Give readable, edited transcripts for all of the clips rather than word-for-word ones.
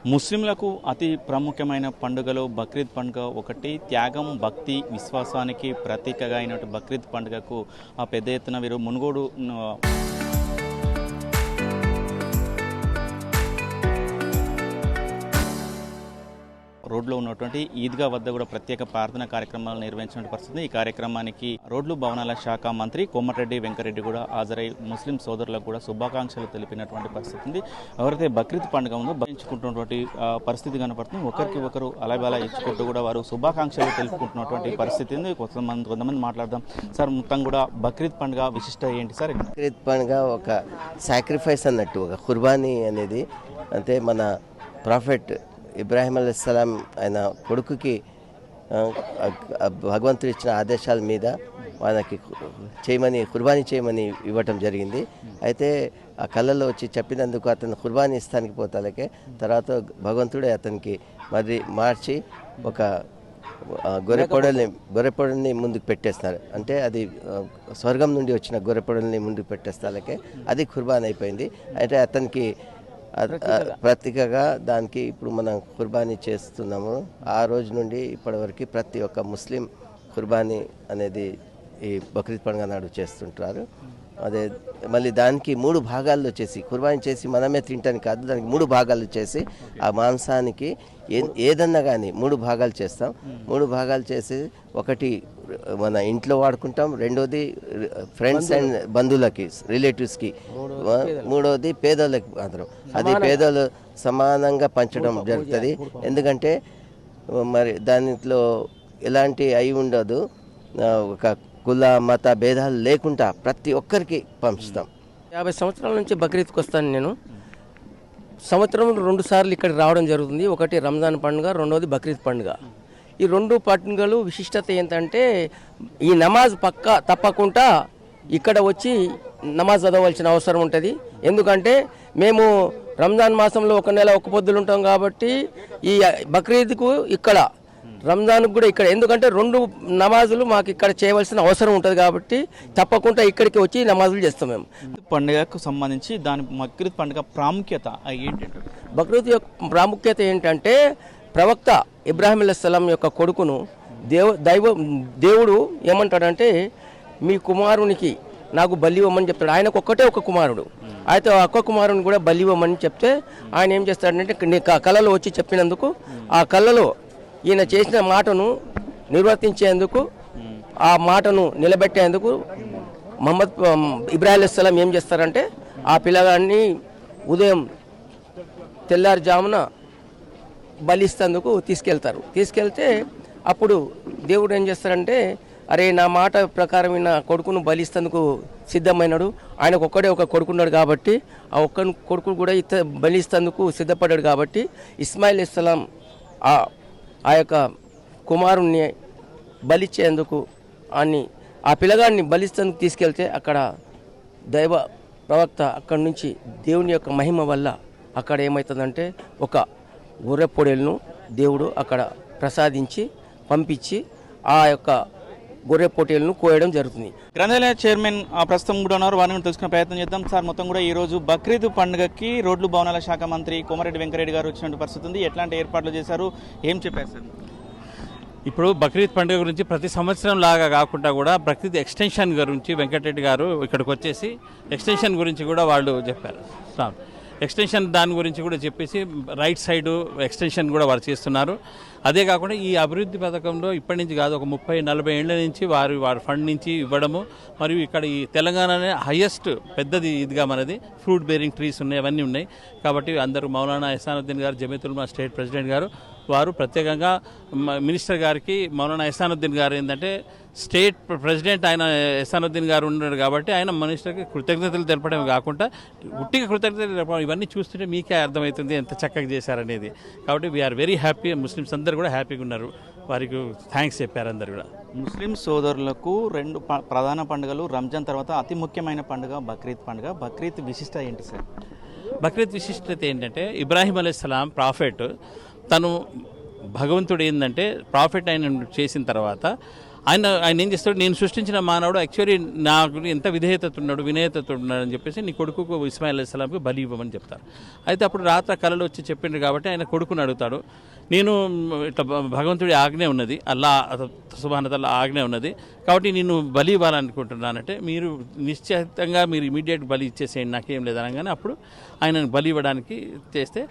ముస్లింలకు అతి ప్రాముఖ్యమైన పండుగలో బక్రీద్ పండుగ ఒకటి. త్యాగం, భక్తి, విశ్వాసానికి ప్రతీకగా అయినటువంటి బక్రీద్ పండుగకు పెద్ద ఎత్తున వీరు మునుగోడు రోడ్లో ఉన్నటువంటి ఈద్గా వద్ద కూడా ప్రత్యేక ప్రార్థన కార్యక్రమాలు నిర్వహించిన పరిస్థితి. ఈ కార్యక్రమానికి రోడ్లు భవనాల శాఖ మంత్రి కోమటిరెడ్డి వెంకరెడ్డి కూడా హాజరై ముస్లిం సోదరులకు కూడా శుభాకాంక్షలు తెలిపినటువంటి పరిస్థితి ఉంది. ఎవరైతే బక్రీద్ పండుగ ఉందో భరించుకుంటున్నటువంటి పరిస్థితి కనపడుతుంది. ఒకరికి ఒకరు అలా ఇచ్చుకుంటూ కూడా వారు శుభాకాంక్షలు తెలుపుకుంటున్నటువంటి పరిస్థితి ఉంది. కొంతమంది మాట్లాడదాం. సార్, మొత్తం కూడా బక్రీద్ పండుగ విశిష్ట ఏంటి సార్? బక్రీద్ పండుగ ఒక సాక్రిఫైస్ అన్నట్టు, ఒక కుర్బానీ అనేది. అంటే మన ప్రాఫెట్ ఇబ్రాహీం అలైహిస్సలాం ఆయన కొడుకుకి భగవంతుడు ఇచ్చిన ఆదేశాల మీద మనకి కుర్బానీ చేయమని ఇవ్వటం జరిగింది. అయితే ఆ కళ్ళలో వచ్చి చెప్పినందుకు అతను కుర్బానీ ఇస్తానికి పోతాలకే తర్వాత భగవంతుడే అతనికి మరి మార్చి ఒక గొర్రెపొడల్ని ముందుకు పెట్టేస్తున్నారు. అంటే అది స్వర్గం నుండి వచ్చిన గొర్రెపొడల్ని ముందుకు పెట్టేస్తాలకే అది కుర్బానీ అయిపోయింది. అయితే అతనికి ప్రతీకగా దానికి ఇప్పుడు మనం కుర్బానీ చేస్తున్నాము. ఆ రోజు నుండి ఇప్పటివరకు ప్రతి ఒక్క ముస్లిం కుర్బానీ అనేది ఈ బక్రీద్ పండుగ నాడు చేస్తుంటారు. అదే మళ్ళీ దానికి 3 భాగాల్లో చేసి కుర్బానీ చేసి మనమే తింటానికి కాదు, దానికి 3 భాగాలు చేసి ఆ మాంసానికి ఏదన్నా కానీ 3 భాగాలు చేస్తాం. 3 భాగాలు చేసి ఒకటి మన ఇంట్లో వాడుకుంటాం, రెండోది ఫ్రెండ్స్ అండ్ బంధువులకి రిలేటివ్స్కి, మూడోది పేదోళ్ళకి మాత్రం. అది పేదోళ్ళు సమానంగా పంచడం జరుగుతుంది. ఎందుకంటే మరి దానిలో ఎలాంటి అయి ఉండదు, ఒక కుల మత భేదాలు లేకుండా ప్రతి ఒక్కరికి పంచుతాం. 50 సంవత్సరాల నుంచి బక్రీద్కి వస్తాను నేను. సంవత్సరంలో 2 సార్లు ఇక్కడ రావడం జరుగుతుంది. ఒకటి రంజాన్ పండుగ, రెండోది బక్రీద్ పండుగ. ఈ 2 పండుగలు విశిష్టత ఏంటంటే ఈ నమాజ్ తప్పకుండా ఇక్కడ వచ్చి నమాజ్ చదవలసిన అవసరం ఉంటుంది. ఎందుకంటే మేము రంజాన్ మాసంలో 1 నెల 1 పొద్దులు ఉంటాం కాబట్టి ఈ బక్రీద్కు ఇక్కడ, రంజాన్కు కూడా ఇక్కడ. ఎందుకంటే 2 నమాజులు మాకు ఇక్కడ చేయవలసిన అవసరం ఉంటుంది కాబట్టి తప్పకుండా ఇక్కడికి వచ్చి నమాజులు చేస్తాం. మేము పండుగకు సంబంధించి దాని బక్రీద్ పండుగ ప్రాముఖ్యత ఏంటంటే, బక్రీద్ యొక్క ప్రాముఖ్యత ఏంటంటే ప్రవక్త ఇబ్రాహీం అలైహిస్సలాం యొక్క కొడుకును దేవుడు ఏమంటాడంటే మీ కుమారునికి నాకు బలి ఇవ్వమని చెప్తాడు. ఆయనకు ఒక్కటే ఒక కుమారుడు. అయితే ఒక్క కుమారుని కూడా బలి ఇవ్వమని చెప్తే ఆయన ఏం చేస్తాడంటే కళలో వచ్చి చెప్పినందుకు ఆ కళలో ఈయన చేసిన మాటను నిర్వర్తించేందుకు, ఆ మాటను నిలబెట్టేందుకు ఇబ్రాహీం అలైహిస్సలాం ఏం చేస్తారంటే ఆ పిల్లగాడిని ఉదయం తెల్లారుజామున బలిస్తేందుకు తీసుకెళ్తే అప్పుడు దేవుడు ఏం చేస్తారంటే అరే నా మాట ప్రకారం నా కొడుకును బలిస్తేందుకు సిద్ధమైనాడు, ఆయనకు ఒక్కడే ఒక కొడుకున్నాడు కాబట్టి ఆ ఒక్క కొడుకు కూడా బలిస్తేందుకు సిద్ధపడ్డాడు కాబట్టి ఇస్మాయిల్ అలైహిస్సలాం ఆ యొక్క కుమారుణ్ణి బలిచ్చేందుకు ఆ పిల్లగాడిని బలిస్తేందుకు తీసుకెళ్తే అక్కడ దైవ ప్రవక్త అక్కడి నుంచి దేవుని యొక్క మహిమ వల్ల అక్కడ ఏమవుతుందంటే ఒక గొర్రె పొడేలను దేవుడు అక్కడ ప్రసాదించి పంపించి ఆ యొక్క గొర్రె పొట్టేలను కోయడం జరుగుతుంది. గ్రంథాలయ చైర్మన్ ప్రస్తుతం కూడా ఉన్నారు, వారిని తెలుసుకునే ప్రయత్నం చేద్దాం. సార్, మొత్తం కూడా ఈ రోజు బక్రీద్ పండుగకి రోడ్లు భవనాల శాఖ మంత్రి కోమటిరెడ్డి వెంకరెడ్డి గారు వచ్చిన పరిస్థితి ఉంది. ఎట్లాంటి ఏర్పాట్లు చేశారు, ఏం చెప్పారు సార్? ఇప్పుడు బక్రీద్ పండుగ గురించి ప్రతి సంవత్సరం లాగా కాకుండా కూడా బక్రీద్ ఎక్స్టెన్షన్ గురించి వెంకటరెడ్డి గారు ఇక్కడికి వచ్చేసి ఎక్స్టెన్షన్ గురించి కూడా వాళ్ళు చెప్పారు. ఎక్స్టెన్షన్ దాని గురించి కూడా చెప్పేసి రైట్ సైడ్ ఎక్స్టెన్షన్ కూడా వారు చేస్తున్నారు. అదే కాకుండా ఈ అభివృద్ధి పథకంలో ఇప్పటి నుంచి కాదు, ఒక 30-40 ఏళ్ల నుంచి వారి ఫండ్ నుంచి ఇవ్వడము, మరియు ఇక్కడ ఈ తెలంగాణనే హైయెస్ట్ పెద్దది ఇదిగా మనది ఫ్రూట్ బేరింగ్ ట్రీస్ ఉన్నాయి, అవన్నీ ఉన్నాయి. కాబట్టి అందరూ మౌలానా ఎహ్సానుద్దీన్ గారు, జమీయతుల్ ఉలమా స్టేట్ ప్రెసిడెంట్ గారు, వారు ప్రత్యేకంగా మినిస్టర్ గారికి మౌలానా ఎహ్సానుద్దీన్ గారు ఏంటంటే స్టేట్ ప్రెసిడెంట్ ఆయన ఎహ్సానుద్దీన్ గారు ఉన్నాడు కాబట్టి ఆయన మినిస్టర్కి కృతజ్ఞతలు తెలపడమే కాకుండా ఉట్టిగా కృతజ్ఞతలు తెలపడం, ఇవన్నీ చూస్తుంటే మీకే అర్థమవుతుంది ఎంత చక్కగా చేశారనేది. కాబట్టి వీఆర్ వెరీ హ్యాపీ. ముస్లిమ్స్ అందరూ కూడా హ్యాపీగా ఉన్నారు, వారికి థ్యాంక్స్ చెప్పారు అందరు కూడా. ముస్లిం సోదరులకు 2 ప్రధాన పండుగలు, రంజాన్ తర్వాత అతి ముఖ్యమైన పండుగ బక్రీద్ పండుగ. బక్రీద్ విశిష్ట ఏంటి సార్? బక్రీద్ విశిష్టత ఏంటంటే ఇబ్రాహీం అలైహిస్సలాం ప్రాఫెట్, తను భగవంతుడు ఏంటంటే ప్రాఫెట్ అయిన చేసిన తర్వాత ఆయన ఏం చేస్తాడు, నేను సృష్టించిన మానవుడు యాక్చువల్లీ నాకు ఎంత విధేయత ఉన్నాడు అని చెప్పేసి నీ కొడుకు ఇస్మాయిల్ అలైహిస్సలాంకి బలి ఇవ్వమని చెప్తారు. అయితే అప్పుడు రాత్రి కళలు వచ్చి చెప్పిండ్రు కాబట్టి ఆయన కొడుకుని అడుగుతాడు, నేను ఇట్లా భగవంతుడి ఆజ్ఞ ఉన్నది, అల్లా సుబ్హానహు వ తఆలా ఆజ్ఞ ఉన్నది కాబట్టి నేను బలి ఇవ్వాలనుకుంటున్నానంటే మీరు నిశ్చితంగా మీరు ఇమీడియట్ బలి ఇచ్చేసేయండి, నాకేం లేదు అనగానే అప్పుడు ఆయనను బలి ఇవ్వడానికి చేస్తే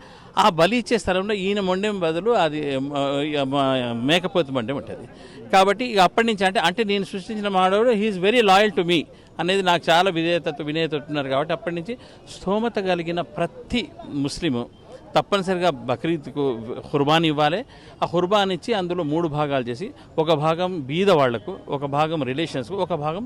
ఆ బలి ఇచ్చే స్థలంలో ఈయన మొండెం బదులు అది మేకపోతు మొండెం ఉంటుంది. కాబట్టి ఇక అప్పటి నుంచి అంటే నేను సృష్టించిన మానవుడు he's very loyal to me అనేది నాకు చాలా విధేయత ఉన్నారు. కాబట్టి అప్పటి నుంచి స్తోమత కలిగిన ప్రతి ముస్లిము తప్పనిసరిగా బక్రీద్కు ఖుర్బాన్ ఇవ్వాలి. ఆ ఖుర్బాన్ ఇచ్చి అందులో 3 భాగాలు చేసి, ఒక భాగం బీద వాళ్లకు, ఒక భాగం రిలేషన్స్కు, ఒక భాగం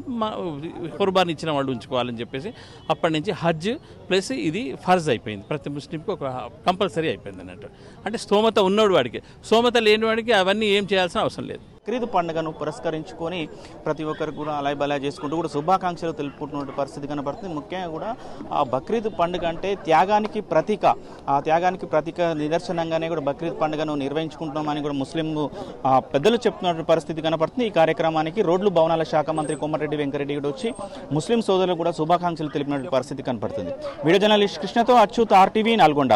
ఖుర్బాన్ ఇచ్చిన వాళ్ళు ఉంచుకోవాలని చెప్పేసి అప్పటి నుంచి హజ్ ప్లస్ ఇది ఫర్జ్ అయిపోయింది, ప్రతి ముస్లింకి ఒక కంపల్సరీ అయిపోయింది అన్నట్టు. అంటే స్తోమత ఉన్నోడు వాడికి, స్తోమత లేని వాడికి అవన్నీ ఏం చేయాల్సిన అవసరం లేదు. బక్రీద్ పండుగను పురస్కరించుకొని ప్రతి ఒక్కరు కూడా అలాయ్ బలాయ్ చేసుకుంటూ కూడా శుభాకాంక్షలు తెలుపుకుంటున్న పరిస్థితి కనబడుతుంది. ముఖ్యంగా కూడా ఆ బక్రీద్ పండుగ అంటే త్యాగానికి ప్రతీక, ఆ త్యాగానికి ప్రతీక నిదర్శనంగానే కూడా బక్రీద్ పండుగను నిర్వహించుకుంటున్నామని కూడా ముస్లిం పెద్దలు చెప్తున్న పరిస్థితి కనబడుతుంది. ఈ కార్యక్రమానికి రోడ్లు భవనాల శాఖ మంత్రి కోమటిరెడ్డి వెంకరెడ్డి కూడా వచ్చి ముస్లిం సోదరులకు కూడా శుభాకాంక్షలు తెలిపిన పరిస్థితి కనబడుతుంది. వీడియో జర్నలిస్ట్ కృష్ణతో అచ్యుత్, RTV, నల్గొండ.